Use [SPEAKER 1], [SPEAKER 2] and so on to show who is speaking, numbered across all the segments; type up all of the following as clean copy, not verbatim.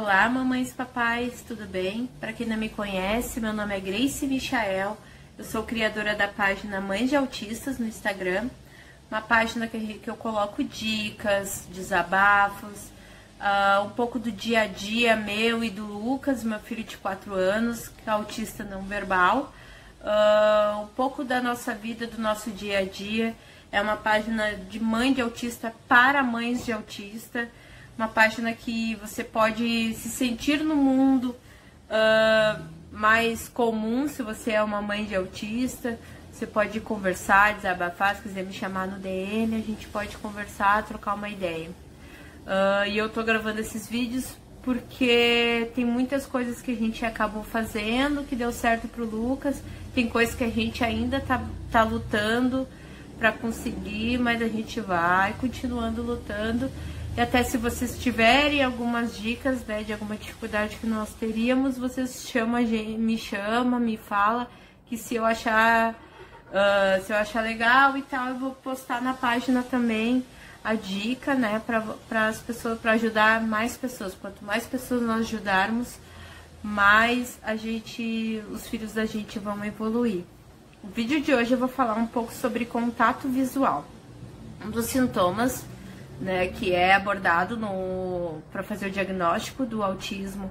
[SPEAKER 1] Olá, mamães e papais, tudo bem? Para quem não me conhece, meu nome é Grace Michael, eu sou criadora da página Mães de Autistas no Instagram, uma página que eu coloco dicas, desabafos, um pouco do dia a dia meu e do Lucas, meu filho de 4 anos, que é autista não verbal, um pouco da nossa vida, do nosso dia a dia. É uma página de mãe de autista para mães de autista, uma página que você pode se sentir no mundo mais comum se você é uma mãe de autista. Você pode conversar, desabafar, se quiser me chamar no DM, a gente pode conversar, trocar uma ideia. E eu tô gravando esses vídeos porque tem muitas coisas que a gente acabou fazendo, que deu certo pro Lucas, tem coisas que a gente ainda tá lutando para conseguir, mas a gente vai continuando lutando. E até se vocês tiverem algumas dicas, né, de alguma dificuldade que nós teríamos, vocês me fala, que se eu achar legal e tal, eu vou postar na página também a dica, né, para as pessoas, para ajudar mais pessoas. Quanto mais pessoas nós ajudarmos, mais os filhos da gente vão evoluir. No vídeo de hoje eu vou falar um pouco sobre contato visual. Um dos sintomas, né, que é abordado para fazer o diagnóstico do autismo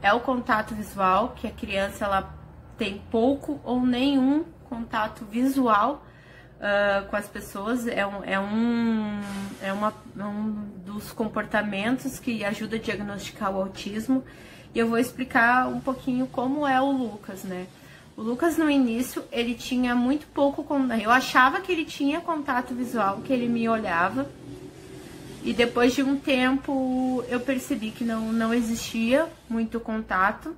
[SPEAKER 1] é o contato visual, que a criança ela tem pouco ou nenhum contato visual com as pessoas. É um dos comportamentos que ajuda a diagnosticar o autismo. E eu vou explicar um pouquinho como é o Lucas, né? O Lucas, no início, ele tinha muito pouco contato. Eu achava que ele tinha contato visual, que ele me olhava. E depois de um tempo, eu percebi que não existia muito contato.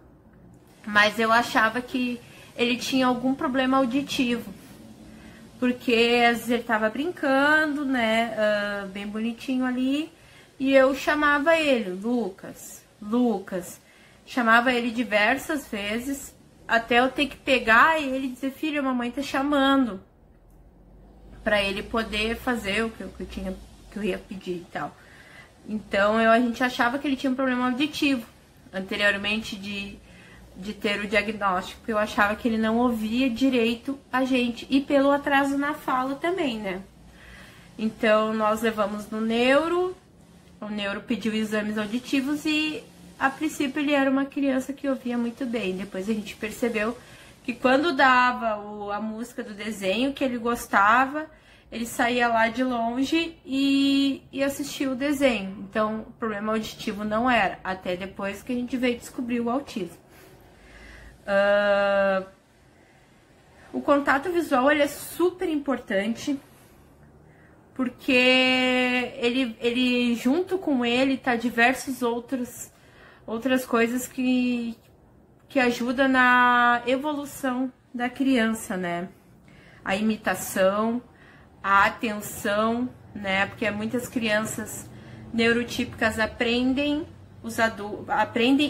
[SPEAKER 1] Mas eu achava que ele tinha algum problema auditivo. Porque às vezes ele estava brincando, né? Bem bonitinho ali. E eu chamava ele, Lucas, Lucas. Chamava ele diversas vezes. Até eu ter que pegar ele e dizer, filho, a mamãe tá chamando. Pra ele poder fazer o que eu ia pedir e tal. Então a gente achava que ele tinha um problema auditivo. Anteriormente de ter o diagnóstico. Eu achava que ele não ouvia direito a gente. E pelo atraso na fala também, né? Então nós levamos no neuro. O neuro pediu exames auditivos e a princípio ele era uma criança que ouvia muito bem. Depois a gente percebeu que quando dava a música do desenho que ele gostava, ele saía lá de longe e assistia o desenho. Então o problema auditivo não era, até depois que a gente veio descobrir o autismo. O contato visual ele é super importante, porque ele junto com ele tá diversos outras coisas que ajudam na evolução da criança, né? A imitação, a atenção, né? Porque muitas crianças neurotípicas aprendem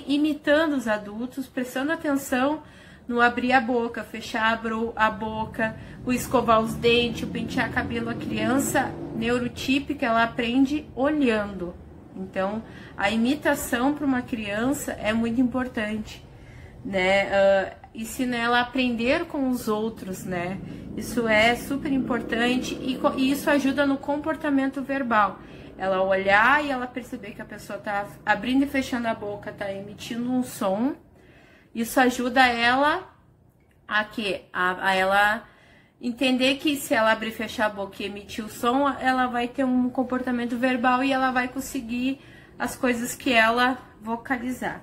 [SPEAKER 1] imitando os adultos, prestando atenção no abrir a boca, fechar a boca, o escovar os dentes, o pentear cabelo. A criança neurotípica, ela aprende olhando. Então, a imitação para uma criança é muito importante, né? Ensina ela a aprender com os outros, né? Isso é super importante e isso ajuda no comportamento verbal. Ela olhar e ela perceber que a pessoa tá abrindo e fechando a boca, tá emitindo um som. Isso ajuda ela a ela entender que se ela abrir e fechar a boca e emitir o som, ela vai ter um comportamento verbal e ela vai conseguir as coisas que ela vocalizar,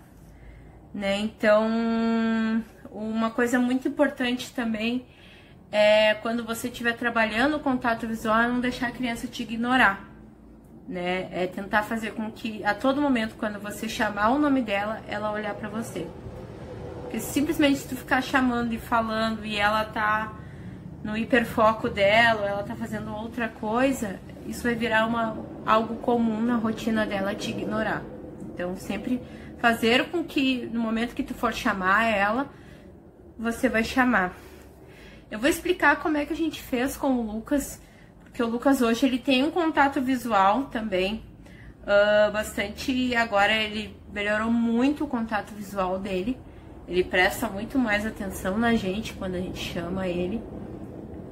[SPEAKER 1] né? Então, uma coisa muito importante também é quando você estiver trabalhando o contato visual, não deixar a criança te ignorar, né? É tentar fazer com que a todo momento, quando você chamar o nome dela, ela olhar pra você. Porque simplesmente se tu ficar chamando e falando e ela tá no hiperfoco dela, ela tá fazendo outra coisa, isso vai virar algo comum na rotina dela te ignorar. Então sempre fazer com que no momento que tu for chamar ela, você vai chamar. Eu vou explicar como é que a gente fez com o Lucas, porque o Lucas hoje ele tem um contato visual também, bastante. Agora ele melhorou muito o contato visual dele. Ele presta muito mais atenção na gente quando a gente chama ele.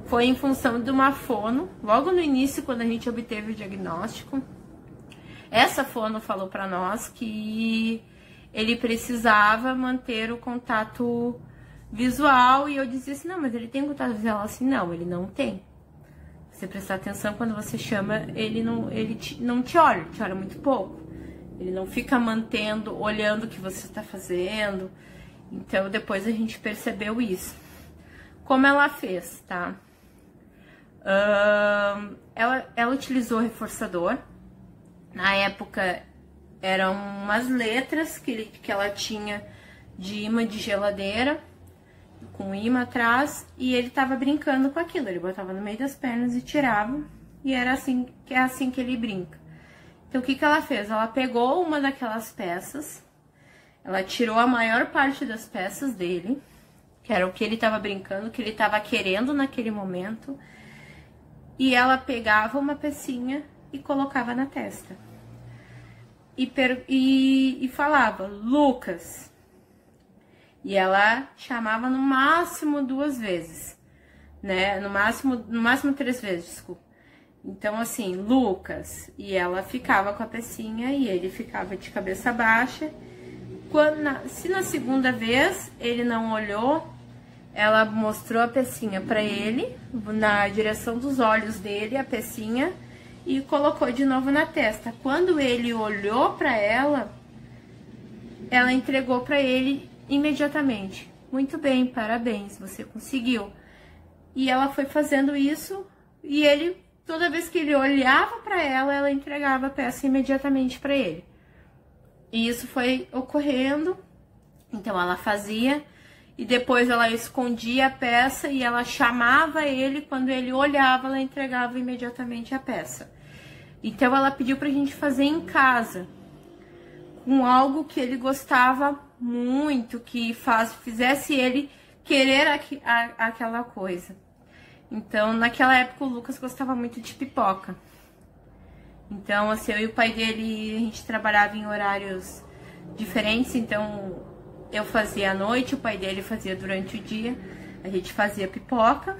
[SPEAKER 1] Foi em função de uma fono, logo no início, quando a gente obteve o diagnóstico. Essa fono falou para nós que ele precisava manter o contato visual, e eu dizia assim, não, mas ele tem contato visual? Ela assim, não, ele não tem. Você prestar atenção, quando você chama, ele não te olha muito pouco. Ele não fica olhando o que você está fazendo. Então, depois a gente percebeu isso. Como ela fez, tá? Ela utilizou reforçador. Na época, eram umas letras que ela tinha de imã de geladeira, com imã atrás, e ele tava brincando com aquilo. Ele botava no meio das pernas e tirava, e era assim que ele brinca. Então, o que ela fez? Ela pegou uma daquelas peças, ela tirou a maior parte das peças dele, que era o que ele tava brincando, o que ele tava querendo naquele momento, e ela pegava uma pecinha e colocava na testa. E falava, Lucas. E ela chamava no máximo 2 vezes, né? No máximo 3 vezes, desculpa. Então, assim, Lucas. E ela ficava com a pecinha e ele ficava de cabeça baixa. Se na segunda vez ele não olhou, ela mostrou a pecinha pra ele, na direção dos olhos dele, a pecinha, e colocou de novo na testa. Quando ele olhou pra ela entregou pra ele imediatamente. Muito bem, parabéns, você conseguiu. E ela foi fazendo isso, e ele, toda vez que ele olhava pra ela entregava a peça imediatamente pra ele. E isso foi ocorrendo. Então ela fazia, e depois ela escondia a peça e ela chamava ele, quando ele olhava, ela entregava imediatamente a peça. Então ela pediu pra gente fazer em casa, com algo que ele gostava muito, que fizesse ele querer aquela coisa. Então, naquela época, o Lucas gostava muito de pipoca. Então, assim, eu e o pai dele, a gente trabalhava em horários diferentes. Então, eu fazia à noite, o pai dele fazia durante o dia. A gente fazia pipoca,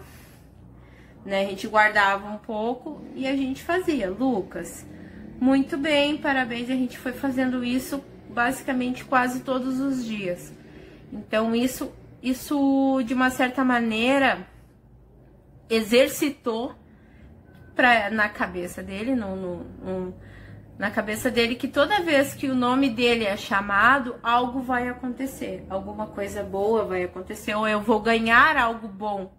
[SPEAKER 1] né? A gente guardava um pouco e a gente fazia. Lucas, muito bem, parabéns. A gente foi fazendo isso basicamente quase todos os dias. Então, isso de uma certa maneira exercitou na cabeça dele, na cabeça dele, que toda vez que o nome dele é chamado, algo vai acontecer, alguma coisa boa vai acontecer, ou eu vou ganhar algo bom.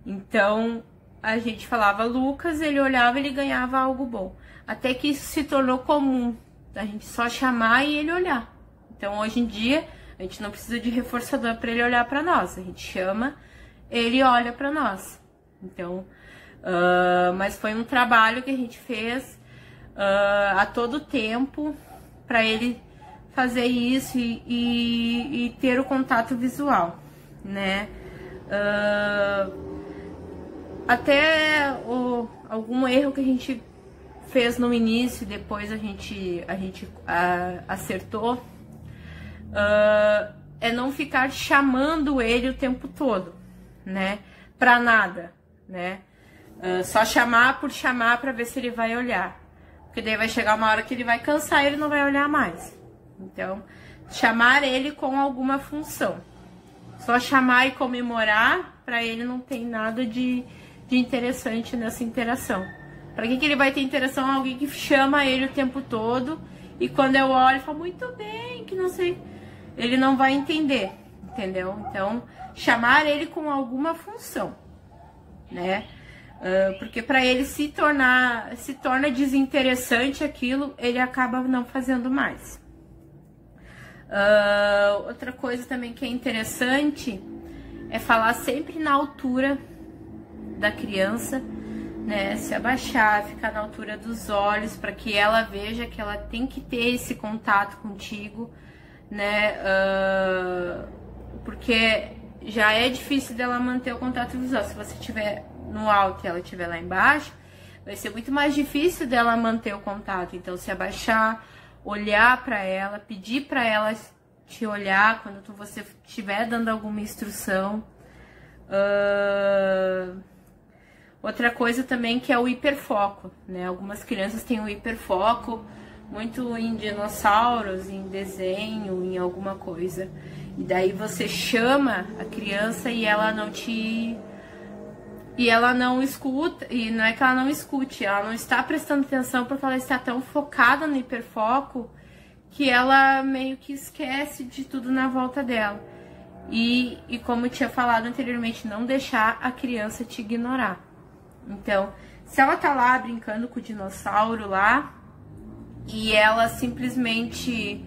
[SPEAKER 1] Então, a gente falava Lucas, ele olhava, ele ganhava algo bom. Até que isso se tornou comum, a gente só chamar e ele olhar. Então, hoje em dia, a gente não precisa de reforçador para ele olhar para nós. A gente chama, ele olha para nós. Então, mas foi um trabalho que a gente fez a todo tempo para ele fazer isso e ter o contato visual, né? Até algum erro que a gente fez no início, depois a gente acertou, é não ficar chamando ele o tempo todo, né? Pra nada, né? Só chamar por chamar pra ver se ele vai olhar. Porque daí vai chegar uma hora que ele vai cansar e ele não vai olhar mais. Então, chamar ele com alguma função. Só chamar e comemorar, pra ele não tem nada de interessante nessa interação. Pra que ele vai ter interação? Alguém que chama ele o tempo todo e quando eu olho, falo, muito bem, que não sei. Ele não vai entender, entendeu? Então, chamar ele com alguma função, né? Porque para ele se torna desinteressante aquilo, ele acaba não fazendo mais. Outra coisa também que é interessante é falar sempre na altura da criança, né? Se abaixar, ficar na altura dos olhos, para que ela veja que ela tem que ter esse contato contigo, né? Porque já é difícil dela manter o contato visual. Se você estiver no alto e ela estiver lá embaixo, vai ser muito mais difícil dela manter o contato. Então, se abaixar, olhar para ela, pedir para ela te olhar quando você estiver dando alguma instrução. Outra coisa também que é o hiperfoco, né? Algumas crianças têm o hiperfoco muito em dinossauros, em desenho, em alguma coisa. E daí você chama a criança e ela não escuta, e não é que ela não escute, ela não está prestando atenção porque ela está tão focada no hiperfoco que ela meio que esquece de tudo na volta dela. E como eu tinha falado anteriormente, não deixar a criança te ignorar. Então, se ela tá lá brincando com o dinossauro lá, e ela simplesmente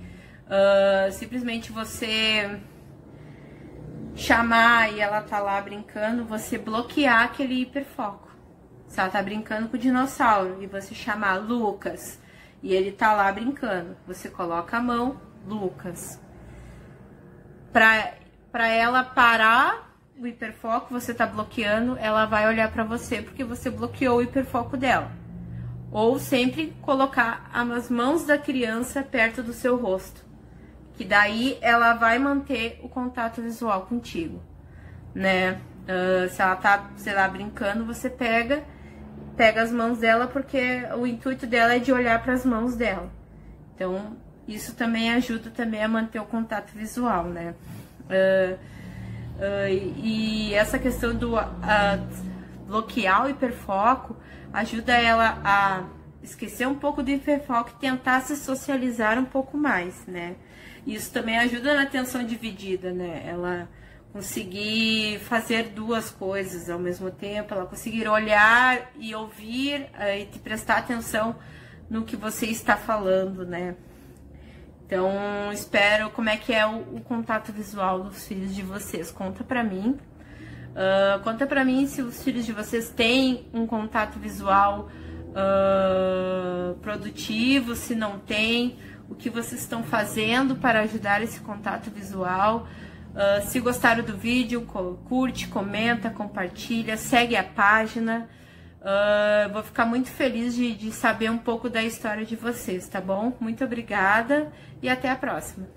[SPEAKER 1] você chamar e ela tá lá brincando, você bloquear aquele hiperfoco. Se ela tá brincando com o dinossauro e você chamar Lucas e ele tá lá brincando, você coloca a mão, Lucas. Pra ela parar o hiperfoco, você tá bloqueando, ela vai olhar pra você porque você bloqueou o hiperfoco dela. Ou sempre colocar as mãos da criança perto do seu rosto, que daí ela vai manter o contato visual contigo, né? Se ela tá, sei lá, brincando, você pega as mãos dela, porque o intuito dela é de olhar para as mãos dela. Então, isso também ajuda também a manter o contato visual, né? E essa questão do bloquear o hiperfoco ajuda ela a esquecer um pouco do hiperfoco e tentar se socializar um pouco mais, né? Isso também ajuda na atenção dividida, né? Ela conseguir fazer duas coisas ao mesmo tempo, ela conseguir olhar e ouvir e te prestar atenção no que você está falando, né? Então, espero como é que é o contato visual dos filhos de vocês. Conta pra mim. Conta pra mim se os filhos de vocês têm um contato visual produtivo, se não tem, o que vocês estão fazendo para ajudar esse contato visual. Se gostaram do vídeo, curte, comenta, compartilha, segue a página. Vou ficar muito feliz de saber um pouco da história de vocês, tá bom? Muito obrigada e até a próxima.